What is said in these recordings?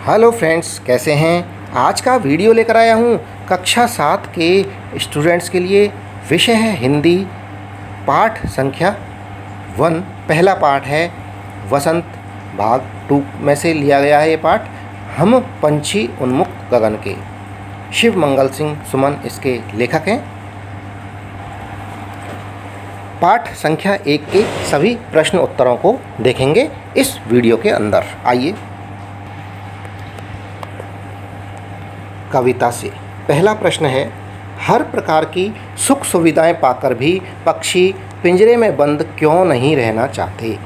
Hello friends, कैसे हैं। आज का वीडियो लेकर आया हूँ कक्षा 7 के स्टूडेंट्स के लिए। विषय है हिंदी, पाठ संख्या 1। पहला पाठ है वसंत, भाग 2 में से लिया गया है ये पाठ। हम पंछी उन्मुक्त गगन के। शिव मंगल सिंह सुमन इसके लेखक हैं। पाठ संख्या 1 के सभी प्रश्न उत्तरों को देखेंगे इस वीडियो के अंदर। आइए कविता से। पहला प्रश्न है, हर प्रकार की सुख सुविधाएं पाकर भी पक्षी पिंजरे में बंद क्यों नहीं रहना चाहते।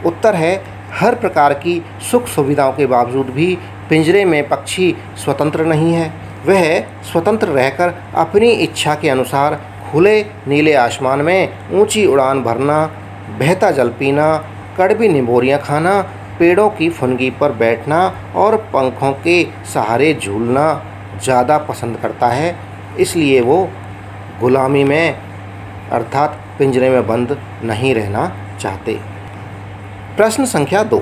उत्तर है, हर प्रकार की सुख सुविधाओं के बावजूद भी पिंजरे में पक्षी स्वतंत्र नहीं है। वह स्वतंत्र रहकर अपनी इच्छा के अनुसार खुले नीले आसमान में ऊंची उड़ान भरना, बहता जल पीना, कड़वी निबोरियाँ खाना, पेड़ों की फुनगी पर बैठना और पंखों के सहारे झूलना ज़्यादा पसंद करता है। इसलिए वो गुलामी में अर्थात पिंजरे में बंद नहीं रहना चाहते। प्रश्न संख्या 2,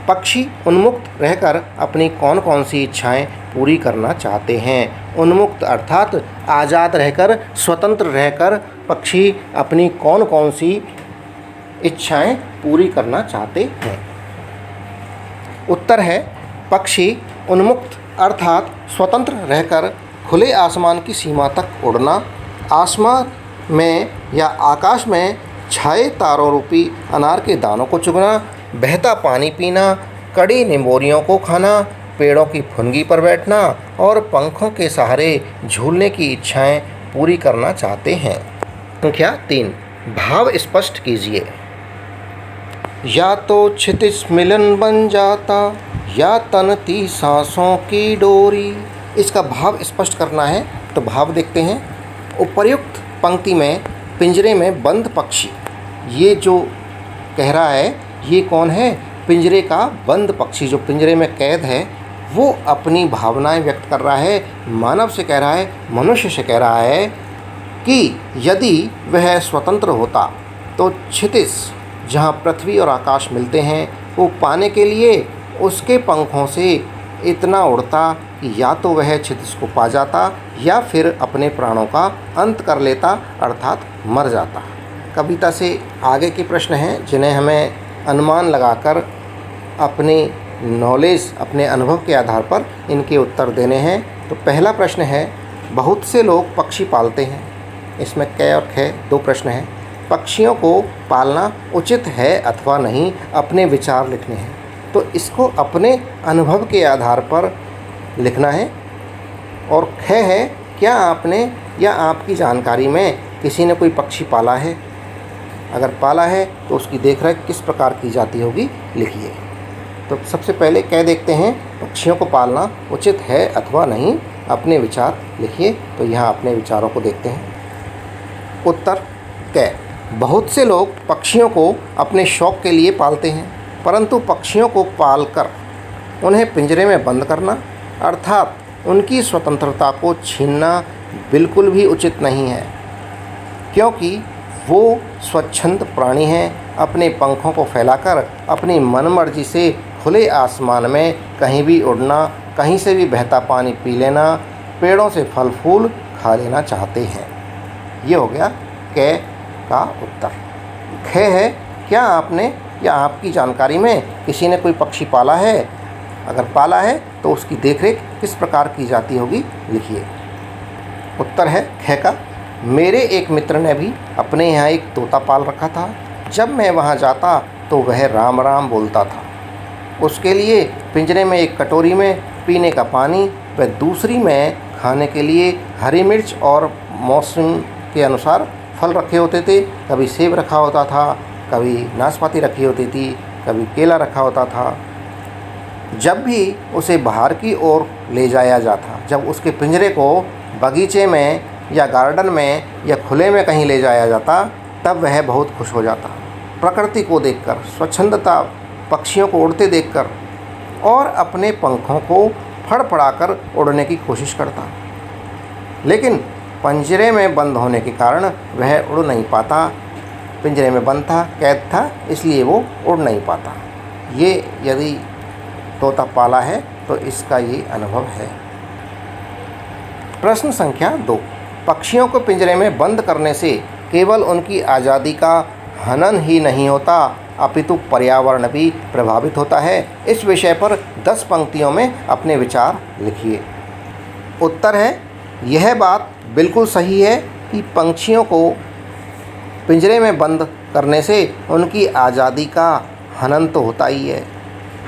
पक्षी उन्मुक्त रहकर अपनी कौन कौन सी इच्छाएं पूरी करना चाहते हैं। उन्मुक्त अर्थात आज़ाद रहकर, स्वतंत्र रहकर पक्षी अपनी कौन कौन सी इच्छाएं पूरी करना चाहते हैं। उत्तर है, पक्षी उन्मुक्त अर्थात स्वतंत्र रहकर खुले आसमान की सीमा तक उड़ना, आसमान में या आकाश में छाए तारों रूपी अनार के दानों को चुगना, बहता पानी पीना, कड़ी निबोरियों को खाना, पेड़ों की फुनगी पर बैठना और पंखों के सहारे झूलने की इच्छाएं पूरी करना चाहते हैं। संख्या 3, भाव स्पष्ट कीजिए। या तो क्षितिज मिलन बन जाता या तनती सांसों की डोरी। इसका भाव स्पष्ट करना है तो भाव देखते हैं। उपर्युक्त पंक्ति में पिंजरे में बंद पक्षी, ये जो कह रहा है ये कौन है? पिंजरे का बंद पक्षी जो पिंजरे में कैद है वो अपनी भावनाएं व्यक्त कर रहा है। मानव से कह रहा है, मनुष्य से कह रहा है कि यदि वह स्वतंत्र होता तो क्षितिज जहाँ पृथ्वी और आकाश मिलते हैं वो पाने के लिए उसके पंखों से इतना उड़ता कि या तो वह क्षितिज को पा जाता या फिर अपने प्राणों का अंत कर लेता अर्थात मर जाता। कविता से आगे के प्रश्न हैं जिन्हें हमें अनुमान लगाकर अपनी नॉलेज, अपने अनुभव के आधार पर इनके उत्तर देने हैं। तो पहला प्रश्न है, बहुत से लोग पक्षी पालते हैं। इसमें क और ख 2 प्रश्न हैं। पक्षियों को पालना उचित है अथवा नहीं, अपने विचार लिखने हैं। तो इसको अपने अनुभव के आधार पर लिखना है। और ख है, क्या आपने या आपकी जानकारी में किसी ने कोई पक्षी पाला है? अगर पाला है तो उसकी देखरेख किस प्रकार की जाती होगी, लिखिए। तो सबसे पहले कह देखते हैं, पक्षियों को पालना उचित है अथवा नहीं, अपने विचार लिखिए। तो यहाँ अपने विचारों को देखते हैं। उत्तर क, बहुत से लोग पक्षियों को अपने शौक़ के लिए पालते हैं, परंतु पक्षियों को पालकर उन्हें पिंजरे में बंद करना अर्थात उनकी स्वतंत्रता को छीनना बिल्कुल भी उचित नहीं है, क्योंकि वो स्वच्छंद प्राणी हैं। अपने पंखों को फैलाकर अपनी मनमर्जी से खुले आसमान में कहीं भी उड़ना, कहीं से भी बहता पानी पी लेना, पेड़ों से फल फूल खा लेना चाहते हैं। ये हो गया क का उत्तर। ख है, क्या आपने या आपकी जानकारी में किसी ने कोई पक्षी पाला है? अगर पाला है तो उसकी देखरेख किस प्रकार की जाती होगी, लिखिए। उत्तर है ख का, मेरे एक मित्र ने भी अपने यहाँ एक तोता पाल रखा था। जब मैं वहाँ जाता तो वह राम राम बोलता था। उसके लिए पिंजरे में एक कटोरी में पीने का पानी व दूसरी में खाने के लिए हरी मिर्च और मौसम के अनुसार फल रखे होते थे। कभी सेब रखा होता था, कभी नाशपाती रखी होती थी, कभी केला रखा होता था। जब भी उसे बाहर की ओर ले जाया जाता, जब उसके पिंजरे को बगीचे में या गार्डन में या खुले में कहीं ले जाया जाता, तब वह बहुत खुश हो जाता। प्रकृति को देखकर, स्वच्छंदता, पक्षियों को उड़ते देखकर और अपने पंखों को फड़फड़ाकर उड़ने की कोशिश करता। लेकिन पिंजरे में बंद होने के कारण वह उड़ नहीं पाता। पिंजरे में बंद था, कैद था, इसलिए वो उड़ नहीं पाता। ये यदि तोता पाला है तो इसका ये अनुभव है। प्रश्न संख्या 2, पक्षियों को पिंजरे में बंद करने से केवल उनकी आज़ादी का हनन ही नहीं होता अपितु पर्यावरण भी प्रभावित होता है। इस विषय पर 10 पंक्तियों में अपने विचार लिखिए। उत्तर है, यह बात बिल्कुल सही है कि पंछियों को पिंजरे में बंद करने से उनकी आज़ादी का हनन तो होता ही है,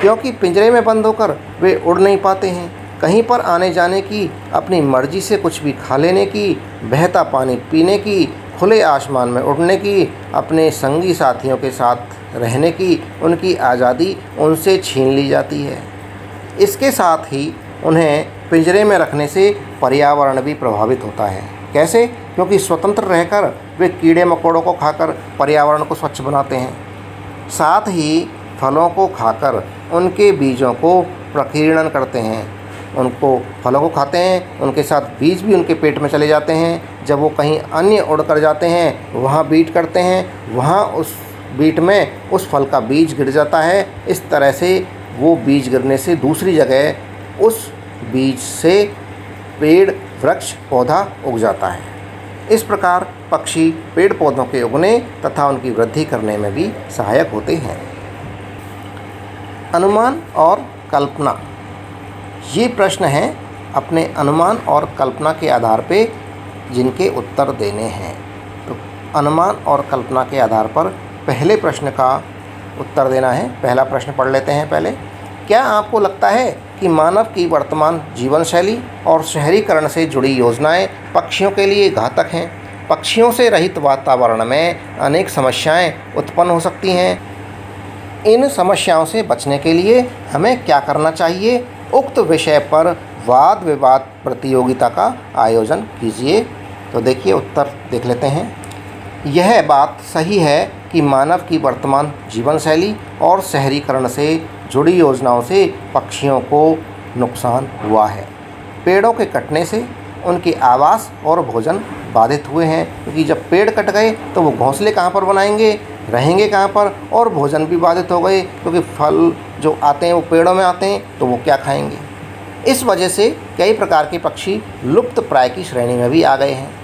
क्योंकि पिंजरे में बंद होकर वे उड़ नहीं पाते हैं। कहीं पर आने जाने की, अपनी मर्जी से कुछ भी खा लेने की, बहता पानी पीने की, खुले आसमान में उड़ने की, अपने संगी साथियों के साथ रहने की उनकी आज़ादी उनसे छीन ली जाती है। इसके साथ ही उन्हें पिंजरे में रखने से पर्यावरण भी प्रभावित होता है। कैसे? क्योंकि स्वतंत्र रहकर वे कीड़े मकोड़ों को खाकर पर्यावरण को स्वच्छ बनाते हैं। साथ ही फलों को खाकर उनके बीजों को प्रकीर्णन करते हैं। उनको फलों को खाते हैं, उनके साथ बीज भी उनके पेट में चले जाते हैं। जब वो कहीं अन्य उड़ कर जाते हैं, वहाँ बीट करते हैं, वहाँ उस बीट में उस फल का बीज गिर जाता है। इस तरह से वो बीज गिरने से दूसरी जगह उस बीज से पेड़, वृक्ष, पौधा उग जाता है। इस प्रकार पक्षी पेड़ पौधों के उगने तथा उनकी वृद्धि करने में भी सहायक होते हैं। अनुमान और कल्पना, ये प्रश्न हैं अपने अनुमान और कल्पना के आधार पे जिनके उत्तर देने हैं। तो अनुमान और कल्पना के आधार पर पहले प्रश्न का उत्तर देना है। पहला प्रश्न पढ़ लेते हैं पहले। क्या आपको लगता है कि मानव की वर्तमान जीवन शैली और शहरीकरण से जुड़ी योजनाएं पक्षियों के लिए घातक हैं? पक्षियों से रहित वातावरण में अनेक समस्याएं उत्पन्न हो सकती हैं। इन समस्याओं से बचने के लिए हमें क्या करना चाहिए? उक्त विषय पर वाद विवाद प्रतियोगिता का आयोजन कीजिए। तो देखिए, उत्तर देख लेते हैं। यह बात सही है कि मानव की वर्तमान जीवन शैली और शहरीकरण से जुड़ी योजनाओं से पक्षियों को नुकसान हुआ है। पेड़ों के कटने से उनके आवास और भोजन बाधित हुए हैं, क्योंकि जब पेड़ कट गए तो वो घोंसले कहाँ पर बनाएंगे, रहेंगे कहाँ पर, और भोजन भी बाधित हो गए, क्योंकि फल जो आते हैं वो पेड़ों में आते हैं, तो वो क्या खाएंगे। इस वजह से कई प्रकार के पक्षी लुप्त प्राय की श्रेणी में भी आ गए हैं।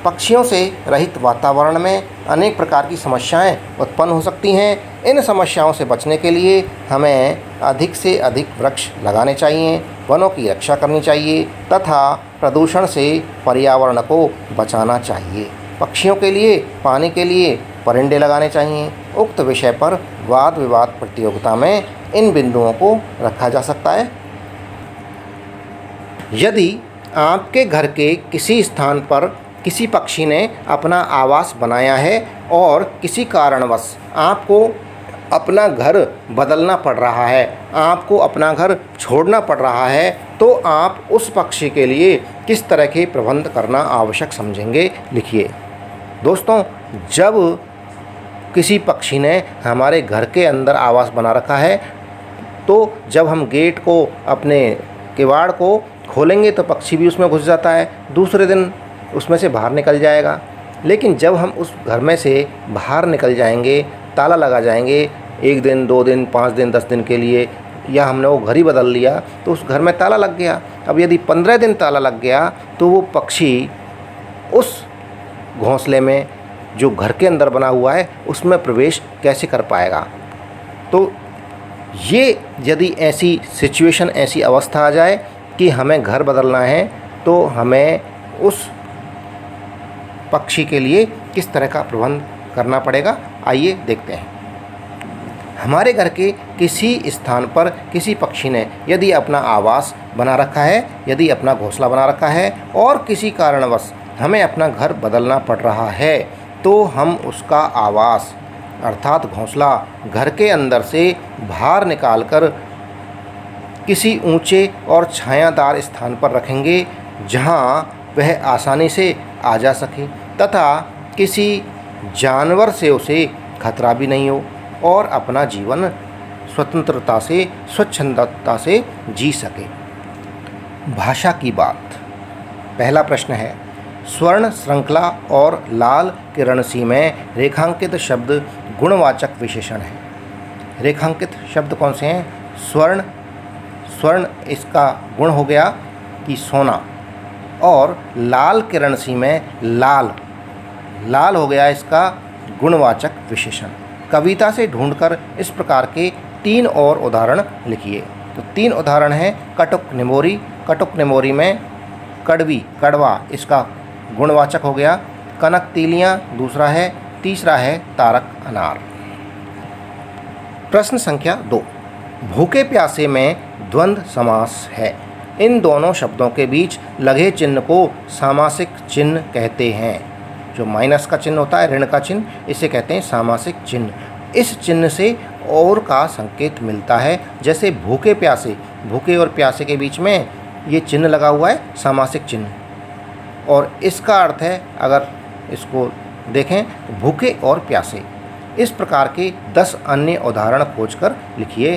पक्षियों से रहित वातावरण में अनेक प्रकार की समस्याएं उत्पन्न हो सकती हैं। इन समस्याओं से बचने के लिए हमें अधिक से अधिक वृक्ष लगाने चाहिए, वनों की रक्षा करनी चाहिए तथा प्रदूषण से पर्यावरण को बचाना चाहिए। पक्षियों के लिए पानी के लिए परिंदे लगाने चाहिए। उक्त विषय पर वाद विवाद प्रतियोगिता में इन बिंदुओं को रखा जा सकता है। यदि आपके घर के किसी स्थान पर किसी पक्षी ने अपना आवास बनाया है और किसी कारणवश आपको अपना घर बदलना पड़ रहा है, आपको अपना घर छोड़ना पड़ रहा है, तो आप उस पक्षी के लिए किस तरह के प्रबंध करना आवश्यक समझेंगे, लिखिए। दोस्तों, जब किसी पक्षी ने हमारे घर के अंदर आवास बना रखा है, तो जब हम गेट को, अपने किवाड़ को खोलेंगे तो पक्षी भी उसमें घुस जाता है, दूसरे दिन उसमें से बाहर निकल जाएगा। लेकिन जब हम उस घर में से बाहर निकल जाएंगे, ताला लगा जाएंगे, 1 दिन 2 दिन 5 दिन 10 दिन के लिए, या हमने वो घर ही बदल लिया तो उस घर में ताला लग गया। अब यदि 15 दिन ताला लग गया तो वो पक्षी उस घोंसले में जो घर के अंदर बना हुआ है उसमें प्रवेश कैसे कर पाएगा। तो ये यदि ऐसी सिचुएशन, ऐसी अवस्था आ जाए कि हमें घर बदलना है, तो हमें उस पक्षी के लिए किस तरह का प्रबंध करना पड़ेगा, आइए देखते हैं। हमारे घर के किसी स्थान पर किसी पक्षी ने यदि अपना आवास बना रखा है, यदि अपना घोंसला बना रखा है और किसी कारणवश हमें अपना घर बदलना पड़ रहा है, तो हम उसका आवास अर्थात घोंसला घर के अंदर से बाहर निकालकर किसी ऊंचे और छायादार स्थान पर रखेंगे, जहां वह आसानी से आ जा सके तथा किसी जानवर से उसे खतरा भी नहीं हो और अपना जीवन स्वतंत्रता से, स्वच्छंदता से जी सके। भाषा की बात। पहला प्रश्न है, स्वर्ण श्रृंखला और लाल किरणसी में रेखांकित शब्द गुणवाचक विशेषण है। रेखांकित शब्द कौन से हैं? स्वर्ण, स्वर्ण इसका गुण हो गया कि सोना, और लाल किरण सी में लाल, लाल हो गया इसका गुणवाचक विशेषण। कविता से ढूंढकर इस प्रकार के 3 और उदाहरण लिखिए। तो 3 उदाहरण हैं कटुक निमोरी, कटुक निमोरी में कड़वी, कड़वा इसका गुणवाचक हो गया, कनक तीलियाँ दूसरा है, तीसरा है तारक अनार। प्रश्न संख्या 2, भूखे प्यासे में द्वंद्व समास है। इन दोनों शब्दों के बीच लगे चिन्ह को सामासिक चिन्ह कहते हैं। जो माइनस का चिन्ह होता है, ऋण का चिन्ह, इसे कहते हैं सामासिक चिन्ह। इस चिन्ह से और का संकेत मिलता है, जैसे भूखे प्यासे, भूखे और प्यासे के बीच में ये चिन्ह लगा हुआ है सामासिक चिन्ह, और इसका अर्थ है, अगर इसको देखें तो भूखे और प्यासे। इस प्रकार के 10 अन्य उदाहरण खोजकर लिखिए।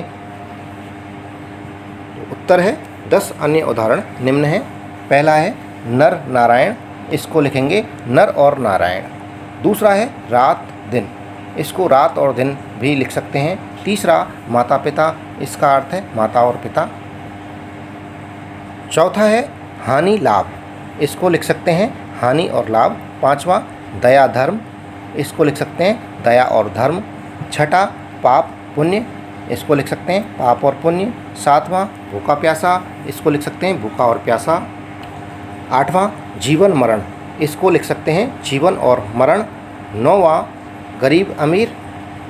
उत्तर है 10 अन्य उदाहरण निम्न हैं। पहला है नर नारायण, इसको लिखेंगे नर और नारायण। दूसरा है रात दिन, इसको रात और दिन भी लिख सकते हैं। तीसरा माता पिता, इसका अर्थ है माता और पिता। चौथा है हानि लाभ, इसको लिख सकते हैं हानि और लाभ। पांचवा दया धर्म, इसको लिख सकते हैं दया और धर्म। छठा पाप पुण्य, इसको लिख सकते हैं पाप और पुण्य। सातवां भूखा प्यासा, इसको लिख सकते हैं भूखा और प्यासा। आठवां जीवन मरण, इसको लिख सकते हैं जीवन और मरण। नौवां गरीब अमीर,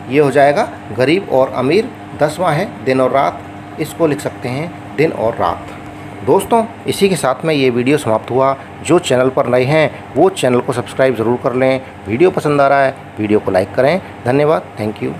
ये हो जाएगा गरीब और अमीर। 10वां है दिन और रात, इसको लिख सकते हैं दिन और रात। दोस्तों, इसी के साथ में ये वीडियो समाप्त हुआ। जो चैनल पर नए हैं वो चैनल को सब्सक्राइब ज़रूर कर लें। वीडियो पसंद आ रहा है वीडियो को लाइक करें। धन्यवाद, थैंक यू।